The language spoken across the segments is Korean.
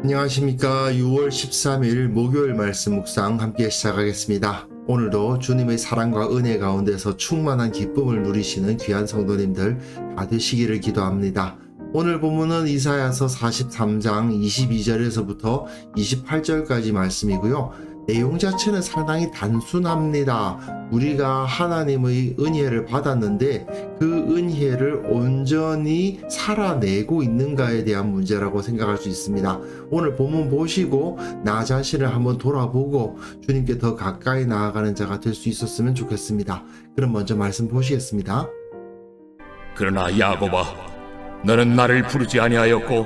안녕하십니까. 6월 13일 목요일 말씀 묵상 함께 시작하겠습니다. 오늘도 주님의 사랑과 은혜 가운데서 충만한 기쁨을 누리시는 귀한 성도님들 다 되시기를 기도합니다. 오늘 본문은 이사야서 43장 22절에서부터 28절까지 말씀이고요. 내용 자체는 상당히 단순합니다. 우리가 하나님의 은혜를 받았는데 그 은혜를 온전히 살아내고 있는가에 대한 문제라고 생각할 수 있습니다. 오늘 본문 보시고 나 자신을 한번 돌아보고 주님께 더 가까이 나아가는 자가 될 수 있었으면 좋겠습니다. 그럼 먼저 말씀 보시겠습니다. 그러나 야곱아, 너는 나를 부르지 아니하였고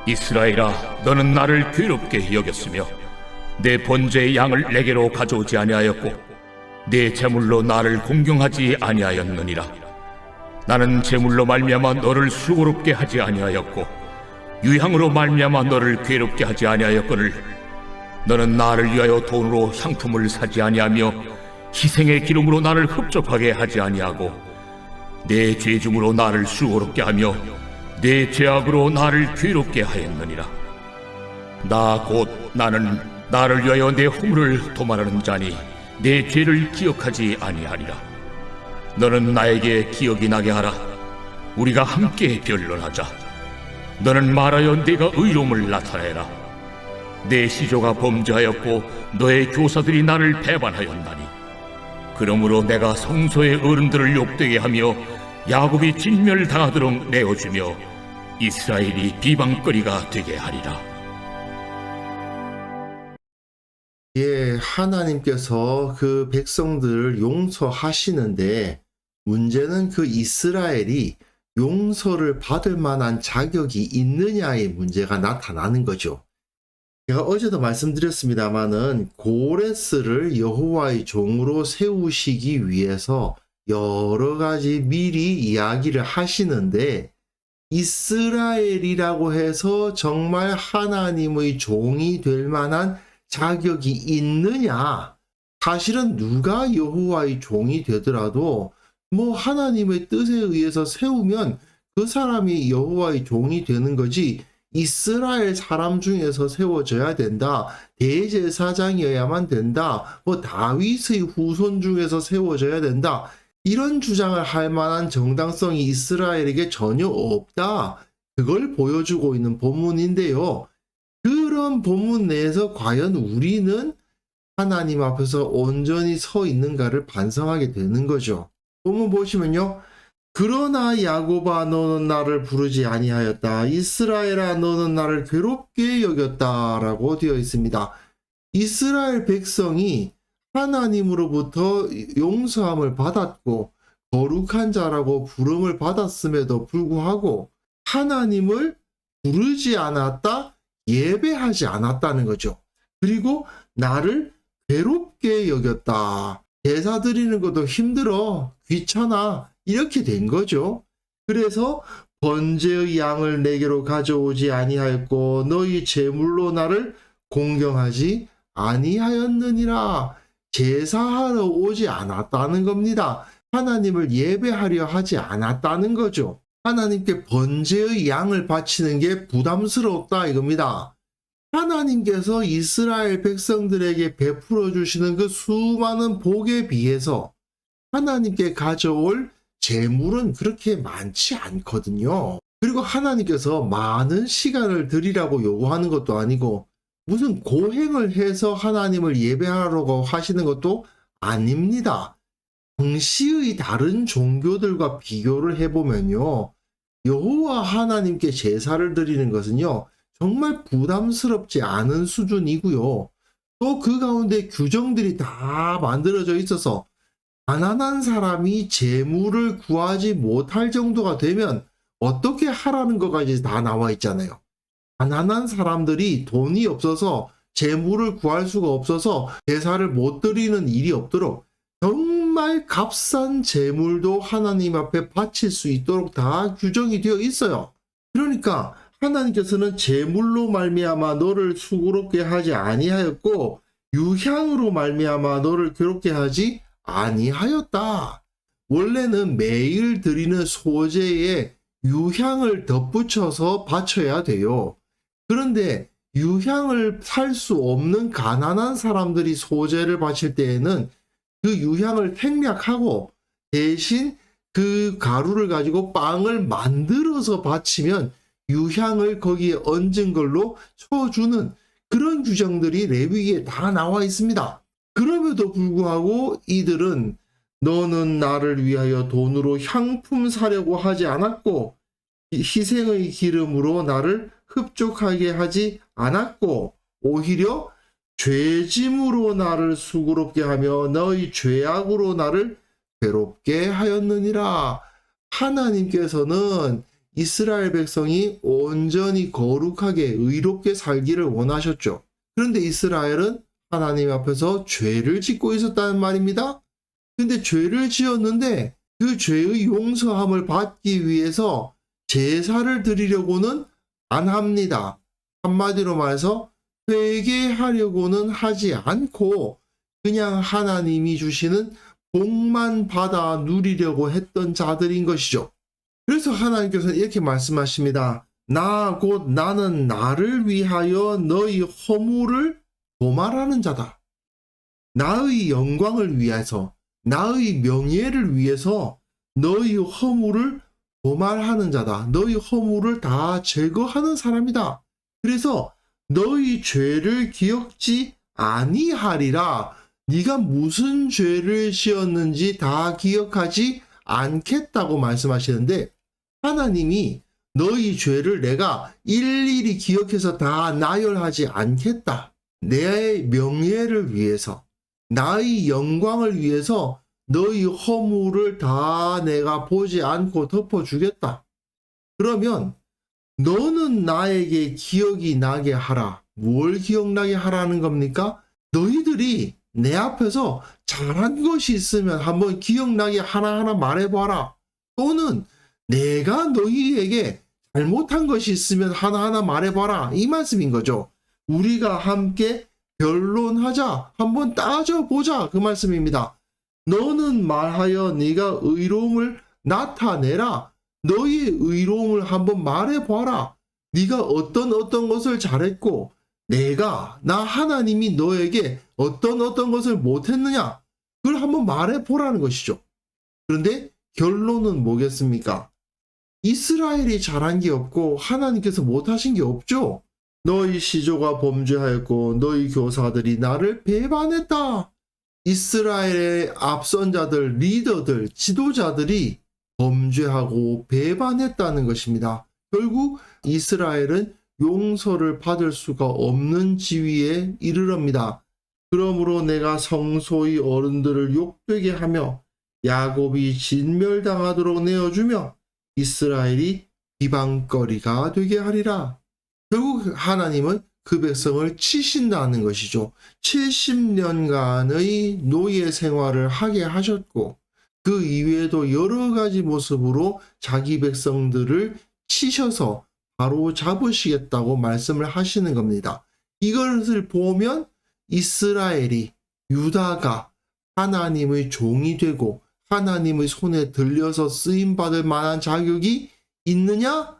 이스라엘아, 너는 나를 괴롭게 여겼으며 내 번제의 양을 내게로 가져오지 아니하였고 내 제물로 나를 공경하지 아니하였느니라. 나는 제물로 말미암아 너를 수고롭게 하지 아니하였고 유향으로 말미암아 너를 괴롭게 하지 아니하였거늘 너는 나를 위하여 돈으로 향품을 사지 아니하며 희생의 기름으로 나를 흡족하게 하지 아니하고 내 죄중으로 나를 수고롭게 하며 내 죄악으로 나를 괴롭게 하였느니라. 나 곧 나는 나를 위하여 내 허물을 도말하는 자니 내 죄를 기억하지 아니하리라. 너는 나에게 기억이 나게 하라. 우리가 함께 변론하자. 너는 말하여 내가 의로움을 나타내라. 내 시조가 범죄하였고 너의 교사들이 나를 배반하였나니 그러므로 내가 성소의 어른들을 욕되게 하며 야곱이 진멸당하도록 내어주며 이스라엘이 비방거리가 되게 하리라. 하나님께서 그 백성들을 용서하시는데 문제는 그 이스라엘이 용서를 받을 만한 자격이 있느냐의 문제가 나타나는 거죠. 제가 어제도 말씀드렸습니다마는 고레스를 여호와의 종으로 세우시기 위해서 여러 가지 미리 이야기를 하시는데 이스라엘이라고 해서 정말 하나님의 종이 될 만한 자격이 있느냐? 사실은 누가 여호와의 종이 되더라도 하나님의 뜻에 의해서 세우면 그 사람이 여호와의 종이 되는 거지 이스라엘 사람 중에서 세워져야 된다. 대제사장이어야만 된다. 다윗의 후손 중에서 세워져야 된다. 이런 주장을 할 만한 정당성이 이스라엘에게 전혀 없다. 그걸 보여주고 있는 본문인데요. 그런 본문 내에서 과연 우리는 하나님 앞에서 온전히 서 있는가를 반성하게 되는 거죠. 본문 보시면요. 그러나 야곱아 너는 나를 부르지 아니하였다. 이스라엘아 너는 나를 괴롭게 여겼다 라고 되어 있습니다. 이스라엘 백성이 하나님으로부터 용서함을 받았고 거룩한 자라고 부름을 받았음에도 불구하고 하나님을 부르지 않았다. 예배하지 않았다는 거죠. 그리고 나를 괴롭게 여겼다. 제사 드리는 것도 힘들어. 귀찮아. 이렇게 된 거죠. 그래서 번제의 양을 내게로 가져오지 아니하였고 너희 제물로 나를 공경하지 아니하였느니라. 제사하러 오지 않았다는 겁니다. 하나님을 예배하려 하지 않았다는 거죠. 하나님께 번제의 양을 바치는 게 부담스럽다 이겁니다. 하나님께서 이스라엘 백성들에게 베풀어 주시는 그 수많은 복에 비해서 하나님께 가져올 제물은 그렇게 많지 않거든요. 그리고 하나님께서 많은 시간을 드리라고 요구하는 것도 아니고 무슨 고행을 해서 하나님을 예배하라고 하시는 것도 아닙니다. 당시의 다른 종교들과 비교를 해보면요. 여호와 하나님께 제사를 드리는 것은요. 정말 부담스럽지 않은 수준이고요. 또 그 가운데 규정들이 다 만들어져 있어서 가난한 사람이 제물을 구하지 못할 정도가 되면 어떻게 하라는 것까지 다 나와 있잖아요. 가난한 사람들이 돈이 없어서 제물을 구할 수가 없어서 제사를 못 드리는 일이 없도록 정말 값싼 제물도 하나님 앞에 바칠 수 있도록 다 규정이 되어 있어요. 그러니까 하나님께서는 제물로 말미암아 너를 수고롭게 하지 아니하였고 유향으로 말미암아 너를 괴롭게 하지 아니하였다. 원래는 매일 드리는 소제에 유향을 덧붙여서 바쳐야 돼요. 그런데 유향을 살 수 없는 가난한 사람들이 소재를 바칠 때에는 그 유향을 생략하고 대신 그 가루를 가지고 빵을 만들어서 바치면 유향을 거기에 얹은 걸로 쳐주는 그런 규정들이 레위기에 다 나와 있습니다. 그럼에도 불구하고 이들은 너는 나를 위하여 돈으로 향품 사려고 하지 않았고 희생의 기름으로 나를 흡족하게 하지 않았고 오히려 죄짐으로 나를 수고롭게 하며 너희 죄악으로 나를 괴롭게 하였느니라. 하나님께서는 이스라엘 백성이 온전히 거룩하게 의롭게 살기를 원하셨죠. 그런데 이스라엘은 하나님 앞에서 죄를 짓고 있었다는 말입니다. 근데 죄를 지었는데 그 죄의 용서함을 받기 위해서 제사를 드리려고는 안 합니다. 한마디로 말해서 회개하려고는 하지 않고 그냥 하나님이 주시는 복만 받아 누리려고 했던 자들인 것이죠. 그래서 하나님께서는 이렇게 말씀하십니다. 나 곧 나는 나를 위하여 너희 허물을 도말하는 자다. 나의 영광을 위해서 나의 명예를 위해서 너희 허물을 도말하는 자다. 너희 허물을 다 제거하는 사람이다. 그래서 너희 죄를 기억지 아니하리라. 네가 무슨 죄를 지었는지 다 기억하지 않겠다고 말씀하시는데 하나님이 너희 죄를 내가 일일이 기억해서 다 나열하지 않겠다. 내 명예를 위해서 나의 영광을 위해서 너희 허물을 다 내가 보지 않고 덮어주겠다. 그러면 너는 나에게 기억이 나게 하라. 뭘 기억나게 하라는 겁니까? 너희들이 내 앞에서 잘한 것이 있으면 한번 기억나게 하나하나 말해봐라. 또는 내가 너희에게 잘못한 것이 있으면 하나하나 말해봐라. 이 말씀인 거죠. 우리가 함께 변론하자. 한번 따져보자. 그 말씀입니다. 너는 말하여 네가 의로움을 나타내라. 너희의 의로움을 한번 말해봐라. 네가 어떤 것을 잘했고 나 하나님이 너에게 어떤 것을 못했느냐. 그걸 한번 말해보라는 것이죠. 그런데 결론은 뭐겠습니까? 이스라엘이 잘한 게 없고 하나님께서 못하신 게 없죠. 너희 시조가 범죄하였고 너희 교사들이 나를 배반했다. 이스라엘의 앞선자들, 리더들, 지도자들이 범죄하고 배반했다는 것입니다. 결국 이스라엘은 용서를 받을 수가 없는 지위에 이르럽니다. 그러므로 내가 성소의 어른들을 욕되게 하며 야곱이 진멸당하도록 내어주며 이스라엘이 비방거리가 되게 하리라. 결국 하나님은 그 백성을 치신다는 것이죠. 70년간의 노예 생활을 하게 하셨고 그 이외에도 여러 가지 모습으로 자기 백성들을 치셔서 바로 잡으시겠다고 말씀을 하시는 겁니다. 이것을 보면 이스라엘이 유다가 하나님의 종이 되고 하나님의 손에 들려서 쓰임받을 만한 자격이 있느냐?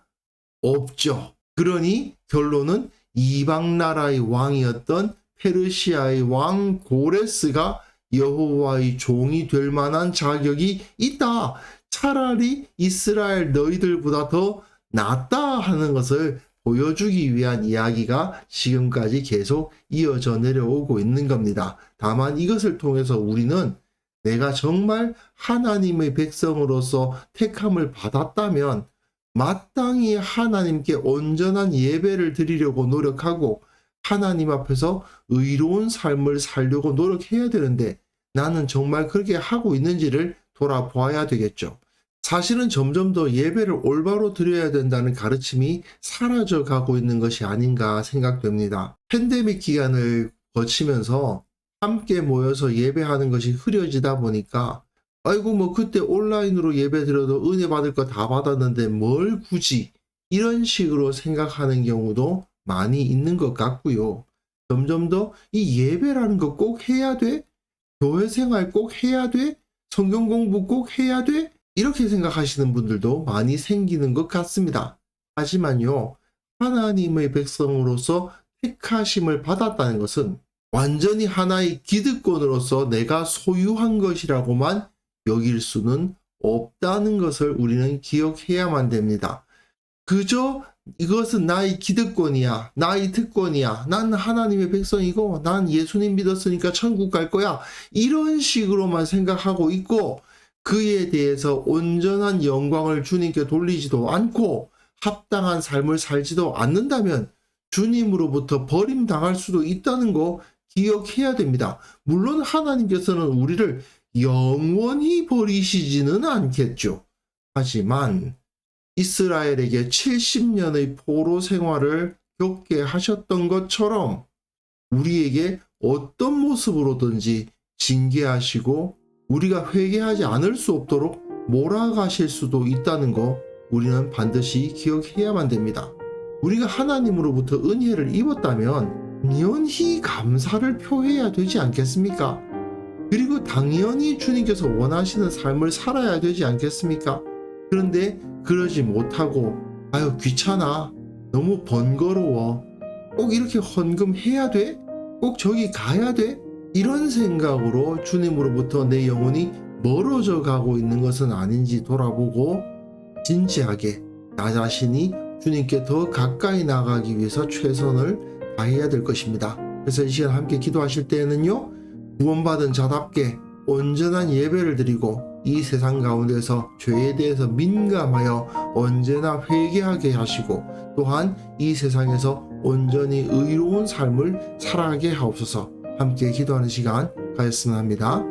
없죠. 그러니 결론은 이방 나라의 왕이었던 페르시아의 왕 고레스가 여호와의 종이 될 만한 자격이 있다. 차라리 이스라엘 너희들보다 더 낫다 하는 것을 보여주기 위한 이야기가 지금까지 계속 이어져 내려오고 있는 겁니다. 다만 이것을 통해서 우리는 내가 정말 하나님의 백성으로서 택함을 받았다면 마땅히 하나님께 온전한 예배를 드리려고 노력하고 하나님 앞에서 의로운 삶을 살려고 노력해야 되는데 나는 정말 그렇게 하고 있는지를 돌아보아야 되겠죠. 사실은 점점 더 예배를 올바로 드려야 된다는 가르침이 사라져 가고 있는 것이 아닌가 생각됩니다. 팬데믹 기간을 거치면서 함께 모여서 예배하는 것이 흐려지다 보니까 아이고 뭐 그때 온라인으로 예배 드려도 은혜 받을 거 다 받았는데 뭘 굳이 이런 식으로 생각하는 경우도 많이 있는 것 같고요. 점점 더 이 예배라는 거 꼭 해야 돼? 교회 생활 꼭 해야 돼? 성경 공부 꼭 해야 돼? 이렇게 생각하시는 분들도 많이 생기는 것 같습니다. 하지만요, 하나님의 백성으로서 택하심을 받았다는 것은 완전히 하나의 기득권으로서 내가 소유한 것이라고만 여길 수는 없다는 것을 우리는 기억해야만 됩니다. 그저 이것은 나의 기득권이야, 나의 특권이야, 난 하나님의 백성이고 난 예수님 믿었으니까 천국 갈 거야, 이런 식으로만 생각하고 있고 그에 대해서 온전한 영광을 주님께 돌리지도 않고 합당한 삶을 살지도 않는다면 주님으로부터 버림당할 수도 있다는 거 기억해야 됩니다. 물론 하나님께서는 우리를 영원히 버리시지는 않겠죠. 하지만 이스라엘에게 70년의 포로 생활을 겪게 하셨던 것처럼 우리에게 어떤 모습으로든지 징계하시고 우리가 회개하지 않을 수 없도록 몰아가실 수도 있다는 거 우리는 반드시 기억해야만 됩니다. 우리가 하나님으로부터 은혜를 입었다면 당연히 감사를 표해야 되지 않겠습니까? 그리고 당연히 주님께서 원하시는 삶을 살아야 되지 않겠습니까? 그런데 그러지 못하고 아유 귀찮아, 너무 번거로워, 꼭 이렇게 헌금해야 돼? 꼭 저기 가야 돼? 이런 생각으로 주님으로부터 내 영혼이 멀어져 가고 있는 것은 아닌지 돌아보고 진지하게 나 자신이 주님께 더 가까이 나가기 위해서 최선을 다해야 될 것입니다. 그래서 이 시간 함께 기도하실 때에는요, 구원받은 자답게 온전한 예배를 드리고 이 세상 가운데서 죄에 대해서 민감하여 언제나 회개하게 하시고 또한 이 세상에서 온전히 의로운 삶을 살아가게 하옵소서. 함께 기도하는 시간 가졌으면 합니다.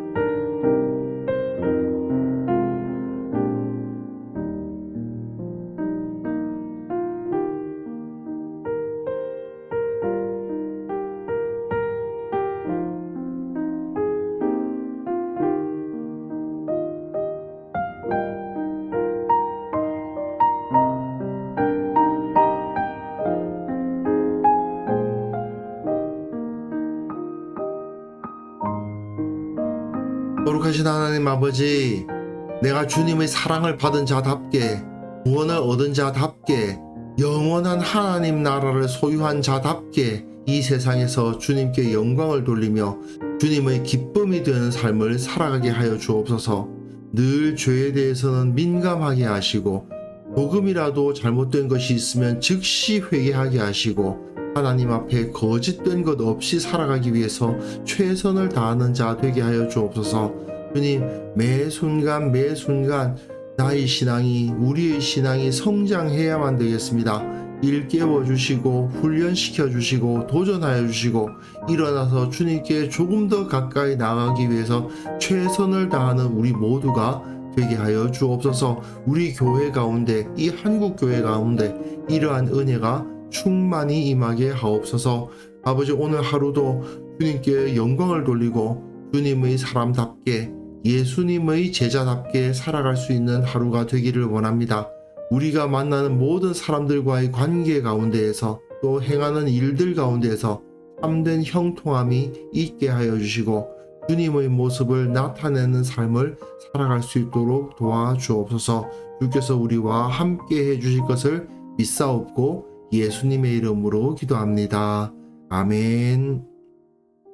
거룩하신 하나님 아버지, 내가 주님의 사랑을 받은 자답게, 구원을 얻은 자답게, 영원한 하나님 나라를 소유한 자답게 이 세상에서 주님께 영광을 돌리며 주님의 기쁨이 되는 삶을 살아가게 하여 주옵소서. 늘 죄에 대해서는 민감하게 하시고 조금이라도 잘못된 것이 있으면 즉시 회개하게 하시고 하나님 앞에 거짓된 것 없이 살아가기 위해서 최선을 다하는 자 되게 하여 주옵소서. 주님, 매 순간 나의 신앙이, 우리의 신앙이 성장해야만 되겠습니다. 일깨워 주시고 훈련시켜 주시고 도전하여 주시고 일어나서 주님께 조금 더 가까이 나가기 위해서 최선을 다하는 우리 모두가 되게 하여 주옵소서. 우리 교회 가운데, 이 한국 교회 가운데 이러한 은혜가 충만히 임하게 하옵소서. 아버지, 오늘 하루도 주님께 영광을 돌리고 주님의 사람답게, 예수님의 제자답게 살아갈 수 있는 하루가 되기를 원합니다. 우리가 만나는 모든 사람들과의 관계 가운데에서 또 행하는 일들 가운데에서 참된 형통함이 있게 하여 주시고 주님의 모습을 나타내는 삶을 살아갈 수 있도록 도와주옵소서. 주께서 우리와 함께 해주실 것을 믿사옵고 예수님의 이름으로 기도합니다. 아멘.